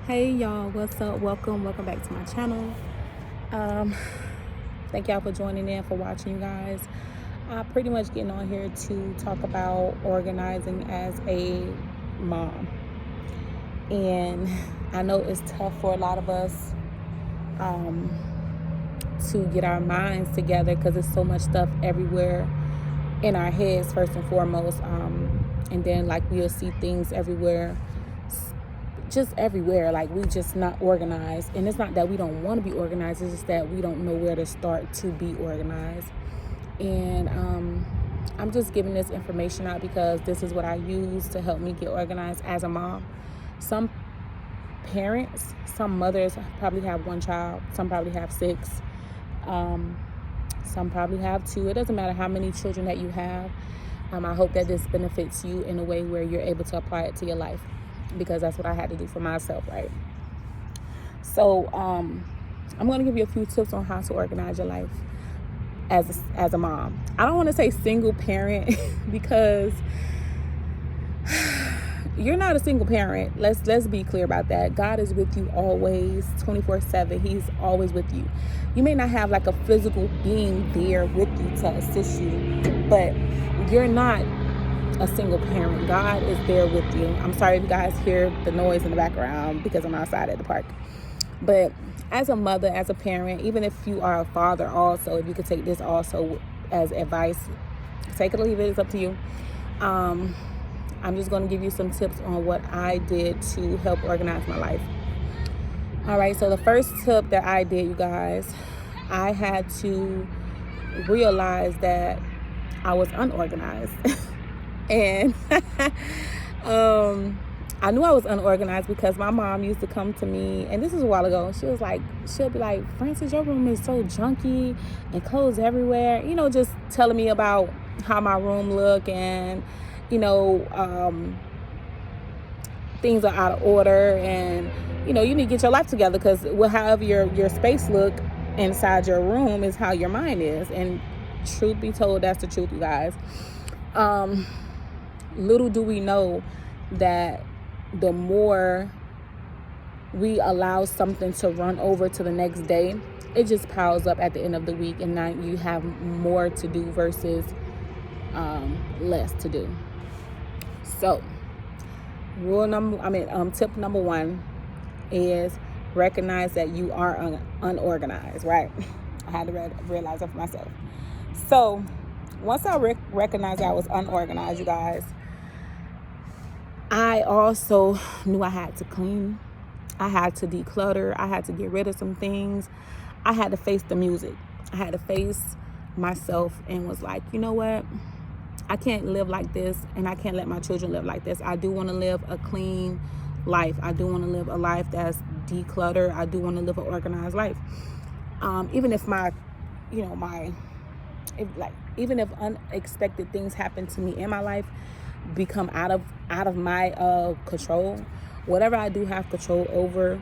Hey y'all, what's up? Welcome back to my channel. um Thank y'all for joining in, for watching, you guys. I pretty much getting on here to talk about organizing as a mom. And I know it's tough for a lot of us to get our minds together, because there's so much stuff everywhere in our heads, first and foremost. And then, like, we'll see things everywhere, just everywhere, like we just not organized. And it's not that we don't want to be organized, it's just that we don't know where to start to be organized. And I'm just giving this information out because this is what I use to help me get organized as a mom. Some parents, some mothers probably have one child, some probably have six, some probably have two. It doesn't matter how many children that you have. I hope that this benefits you in a way where you're able to apply it to your life, because that's what I had to do for myself, right? So I'm going to give you a few tips on how to organize your life as a mom. I don't want to say single parent because you're not a single parent. Let's be clear about that. God is with you always, 24/7. He's always with you. You may not have like a physical being there with you to assist you, but you're not a single parent. God is there with you. I'm sorry if you guys hear the noise in the background because I'm outside at the park. But as a mother, as a parent, even if you are a father also, if you could take this also as advice, take it or leave it, it's up to you. I'm just going to give you some tips on what I did to help organize my life. All right, so the first tip that I did, you guys, I had to realize that I was unorganized. And I knew I was unorganized because my mom used to come to me, and this was a while ago. She'll be like, Frances, your room is so junky and clothes everywhere. Just telling me about how my room look, and things are out of order, and you need to get your life together, because however your space look inside your room is how your mind is. And truth be told, that's the truth, you guys. Little do we know that the more we allow something to run over to the next day, it just piles up at the end of the week, and now you have more to do versus less to do. So tip number one is recognize that you are unorganized, right? I had to realize that for myself. So once I recognized I was unorganized, you guys, I also knew I had to clean. I had to declutter. I had to get rid of some things. I had to face the music. I had to face myself and was like, you know what? I can't live like this, and I can't let my children live like this. I do want to live a clean life. I do want to live a life that's decluttered. I do want to live an organized life. Even if even if unexpected things happen to me in my life, become out of my control, whatever I do have control over,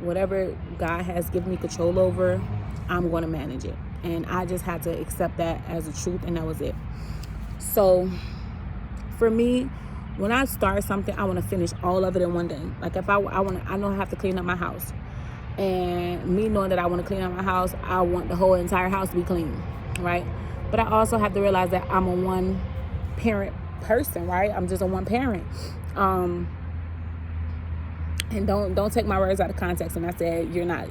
whatever God has given me control over, I'm going to manage it. And I just had to accept that as a truth, and that was it. So for me, when I start something, I want to finish all of it in one day. Like if I know I have to clean up my house, and me knowing that I want to clean up my house, I want the whole entire house to be clean, right? But I also have to realize that I'm a one parent person, right? I'm just a one parent. And don't take my words out of context when I said you're not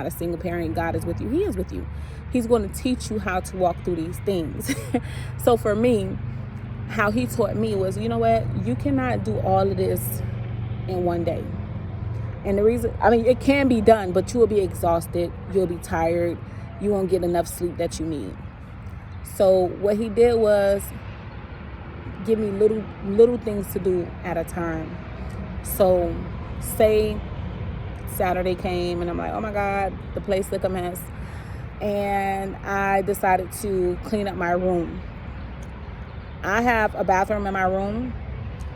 a single parent. God is with you. He is with you. He's going to teach you how to walk through these things. So for me, how he taught me was, you know what? You cannot do all of this in one day. And the reason, it can be done, but you will be exhausted. You'll be tired. You won't get enough sleep that you need. So what he did was give me little things to do at a time. So say Saturday came and I'm like, oh my God, the place look a mess. And I decided to clean up my room. I have a bathroom in my room,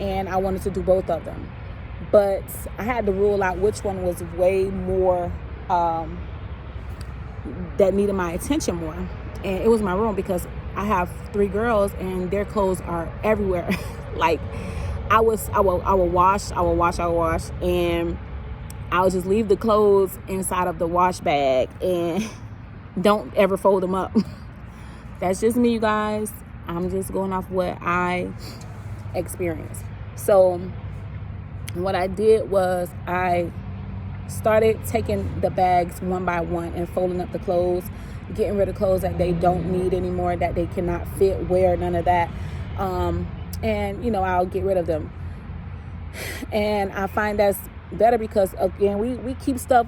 and I wanted to do both of them. But I had to rule out which one was way more, that needed my attention more. And it was my room, because I have 3 girls and their clothes are everywhere. Like I will wash, and I'll just leave the clothes inside of the wash bag and don't ever fold them up. That's just me, you guys. I'm just going off what I experienced. So what I did was I started taking the bags one by one and folding up the clothes, getting rid of clothes that they don't need anymore, that they cannot fit, wear, none of that. And, you know, I'll get rid of them. And I find that's better because, again, we keep stuff,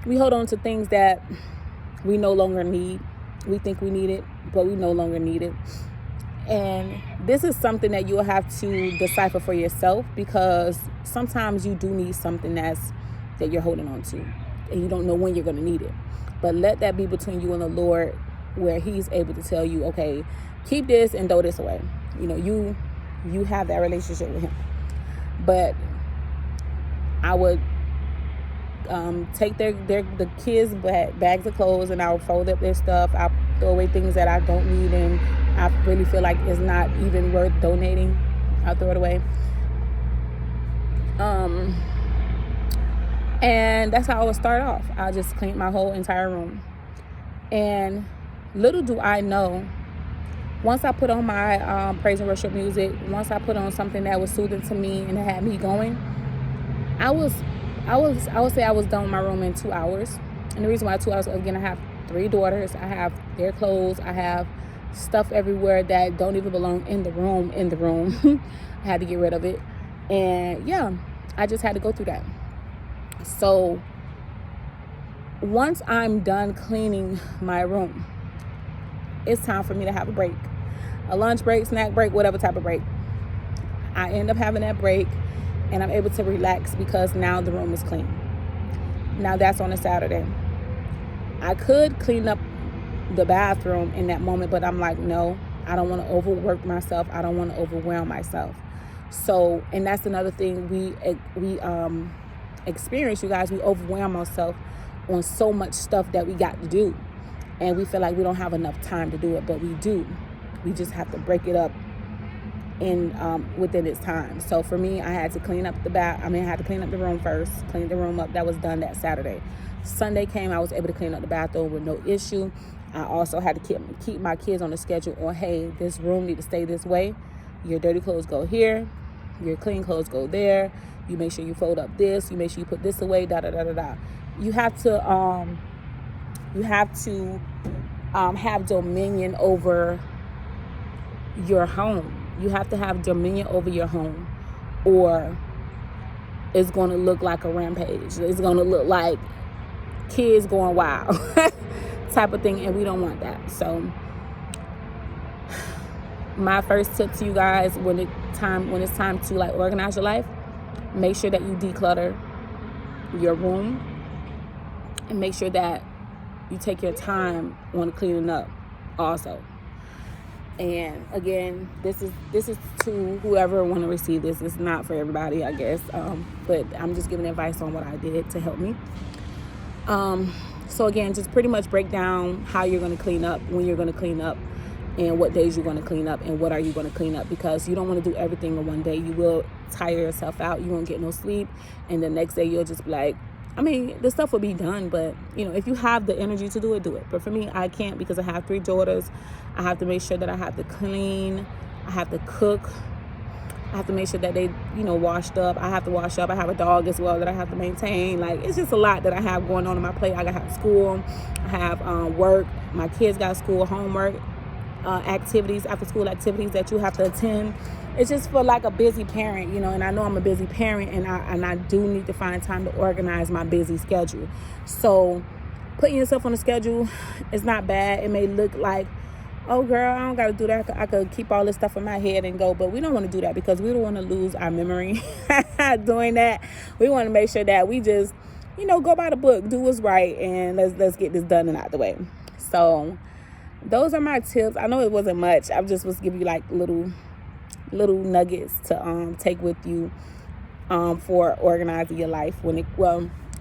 we hold on to things that we no longer need. We think we need it, but we no longer need it. And this is something that you'll have to decipher for yourself, because sometimes you do need something that you're holding on to and you don't know when you're going to need it. But let that be between you and the Lord, where he's able to tell you, okay, keep this and throw this away. You know, you have that relationship with him. But I would take the kids' bags of clothes, and I'll fold up their stuff. I'll throw away things that I don't need and I really feel like it's not even worth donating. I'll throw it away. And that's how I would start off. I'll just clean my whole entire room. And little do I know, once I put on my praise and worship music, once I put on something that was soothing to me and had me going, I would say I was done with my room in 2 hours. And the reason why 2 hours, again, I have 3 daughters. I have their clothes. I have stuff everywhere that don't even belong in the room. I had to get rid of it. And yeah, I just had to go through that. So once I'm done cleaning my room, it's time for me to have a break. A lunch break, snack break, whatever type of break. I end up having that break and I'm able to relax because now the room is clean. Now that's on a Saturday. I could clean up the bathroom in that moment, but I'm like, no, I don't want to overwork myself. I don't want to overwhelm myself. So, and that's another thing we experience, you guys. We overwhelm ourselves on so much stuff that we got to do, and we feel like we don't have enough time to do it, but we do. We just have to break it up in within its time. So for me, I had to clean up I had to clean up the room first, clean the room up. That was done that Saturday. Sunday came, I was able to clean up the bathroom with no issue. I also had to keep my kids on the schedule on, hey, this room need to stay this way. Your dirty clothes go here. Your clean clothes go there. You make sure you fold up this. You make sure you put this away, da-da-da-da-da. You have to have dominion over your home. You have to have dominion over your home, or it's going to look like a rampage. It's going to look like kids going wild type of thing, and we don't want that. So my first tip to you guys, when it's time to like organize your life, make sure that you declutter your room and make sure that you take your time on cleaning up also. And again, this is to whoever want to receive this. It's not for everybody, I guess. But I'm just giving advice on what I did to help me. So again, just pretty much break down how you're going to clean up, when you're going to clean up, and what days you're going to clean up, and what are you going to clean up, because you don't want to do everything in one day. You will tire yourself out. You won't get no sleep, and the next day you'll just be like, I mean, the stuff will be done, but you know, if you have the energy to do it, do it. But for me, I can't, because I have 3 daughters. I have to make sure that I have to clean. I have to cook. I have to make sure that they, washed up. I have to wash up. I have a dog as well that I have to maintain. Like, it's just a lot that I have going on my plate. I got school. I have work. My kids got school, homework, activities, after school activities that you have to attend. It's just for like a busy parent, and I know I'm a busy parent, and I do need to find time to organize my busy schedule. So putting yourself on a schedule is not bad. It may look like, oh girl, I don't got to do that. I could keep all this stuff in my head and go, but we don't want to do that, because we don't want to lose our memory doing that. We want to make sure that we just, go by the book, do what's right, and let's get this done and out the way. So those are my tips. I know it wasn't much. I just was giving you like little nuggets to take with you for organizing your life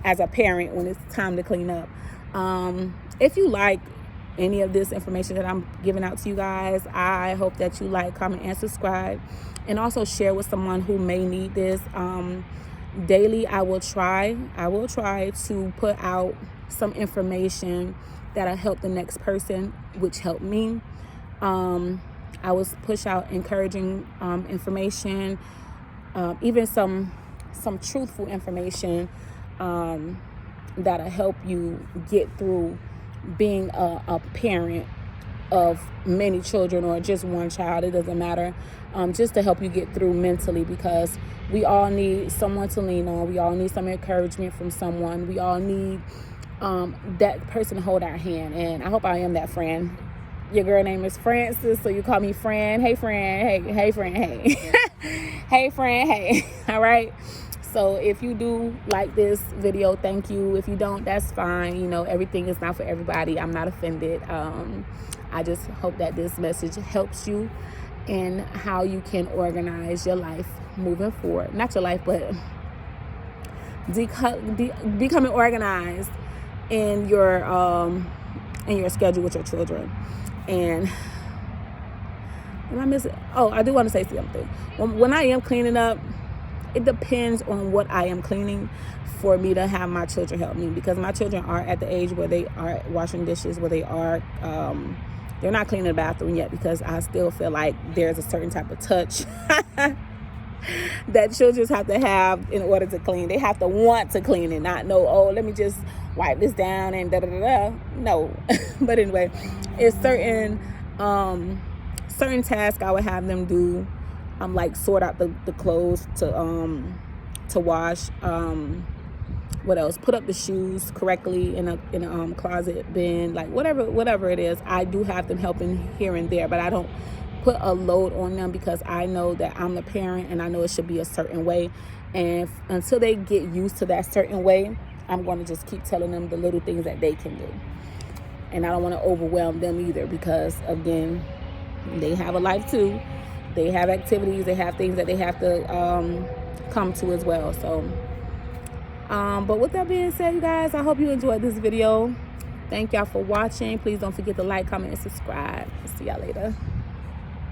as a parent, when it's time to clean up. If you like any of this information that I'm giving out to you guys, I hope that you like, comment, and subscribe, and also share with someone who may need this. daily I will try to put out some information that'll help the next person, which helped me. I will push out encouraging information, even some truthful information that'll help you get through being a parent of many children or just one child. It doesn't matter, just to help you get through mentally, because we all need someone to lean on. We all need some encouragement from someone. We all need that person to hold our hand, and I hope I am that friend. Your girl name is Francis, so you call me Fran. Hey Fran, hey Fran, hey. Hey Fran, hey. All right. So if you do like this video, thank you. If you don't, that's fine. You know, everything is not for everybody. I'm not offended. I just hope that this message helps you in how you can organize your life moving forward. Not your life, but becoming organized in your schedule with your children. And am I missing? Oh, I do want to say something. When I am cleaning up, it depends on what I am cleaning for me to have my children help me, because my children are at the age where they are washing dishes, where they are they're not cleaning the bathroom yet, because I still feel like there's a certain type of touch that children have to have in order to clean. They have to want to clean it, not know, oh, let me just wipe this down and da-da-da-da. No. But anyway, it's certain tasks I would have them do. Like sort out the clothes to wash. What else? Put up the shoes correctly in a closet bin. Like whatever it is, I do have them helping here and there, but I don't put a load on them, because I know that I'm the parent and I know it should be a certain way. And until they get used to that certain way, I'm going to just keep telling them the little things that they can do. And I don't want to overwhelm them either, because again, they have a life too. They have activities, they have things that they have to come to as well. So, but with that being said, you guys, I hope you enjoyed this video. Thank y'all for watching. Please don't forget to like, comment, and subscribe. See y'all later.